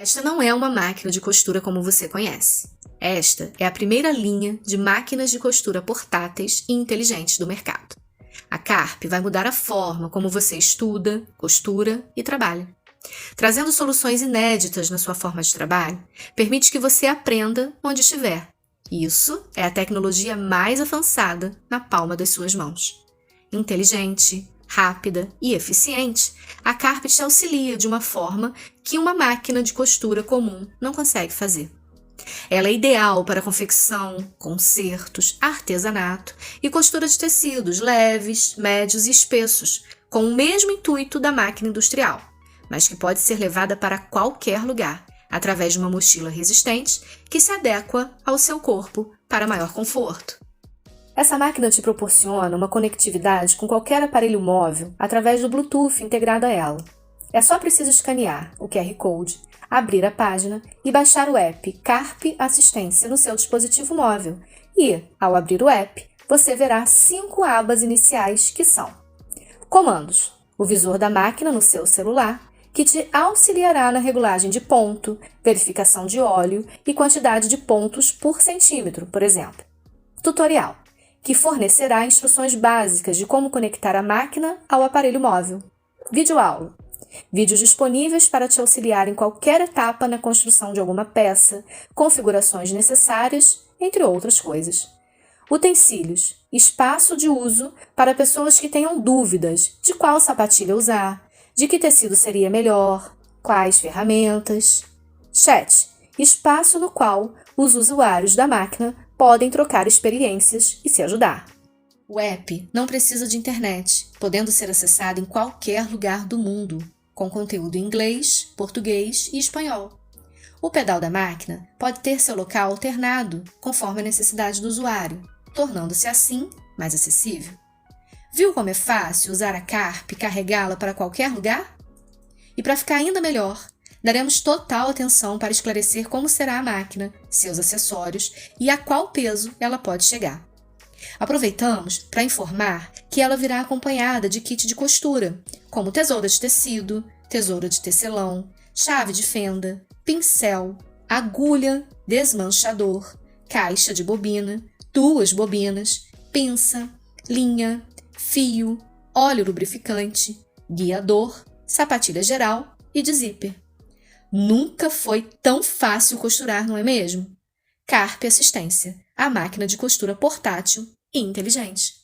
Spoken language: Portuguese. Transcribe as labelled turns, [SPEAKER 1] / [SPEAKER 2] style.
[SPEAKER 1] Esta não é uma máquina de costura como você conhece. Esta é a primeira linha de máquinas de costura portáteis e inteligentes do mercado. A Carp vai mudar a forma como você estuda, costura e trabalha. Trazendo soluções inéditas na sua forma de trabalho, permite que você aprenda onde estiver. Isso é a tecnologia mais avançada na palma das suas mãos. Inteligente, rápida e eficiente, a Carp te auxilia de uma forma que uma máquina de costura comum não consegue fazer. Ela é ideal para confecção, consertos, artesanato e costura de tecidos leves, médios e espessos, com o mesmo intuito da máquina industrial, mas que pode ser levada para qualquer lugar, através de uma mochila resistente que se adequa ao seu corpo para maior conforto. Essa máquina te proporciona uma conectividade com qualquer aparelho móvel através do Bluetooth integrado a ela. É só preciso escanear o QR Code, abrir a página e baixar o app Carp Assistência no seu dispositivo móvel. E, ao abrir o app, você verá 5 abas iniciais que são: comandos, o visor da máquina no seu celular, que te auxiliará na regulagem de ponto, verificação de óleo e quantidade de pontos por centímetro, por exemplo. Tutorial, que fornecerá instruções básicas de como conectar a máquina ao aparelho móvel. Videoaula, vídeos disponíveis para te auxiliar em qualquer etapa na construção de alguma peça, configurações necessárias, entre outras coisas. Utensílios, espaço de uso para pessoas que tenham dúvidas de qual sapatilha usar, de que tecido seria melhor, quais ferramentas. Chat, espaço no qual os usuários da máquina podem trocar experiências e se ajudar. O app não precisa de internet, podendo ser acessado em qualquer lugar do mundo, com conteúdo em inglês, português e espanhol. O pedal da máquina pode ter seu local alternado, conforme a necessidade do usuário, tornando-se assim mais acessível. Viu como é fácil usar a Carp e carregá-la para qualquer lugar? E para ficar ainda melhor, daremos total atenção para esclarecer como será a máquina, seus acessórios e a qual peso ela pode chegar. Aproveitamos para informar que ela virá acompanhada de kit de costura, como tesoura de tecido, tesoura de tecelão, chave de fenda, pincel, agulha, desmanchador, caixa de bobina, 2 bobinas, pinça, linha, fio, óleo lubrificante, guiador, sapatilha geral e de zíper. Nunca foi tão fácil costurar, não é mesmo? Carp Assistência, a máquina de costura portátil e inteligente.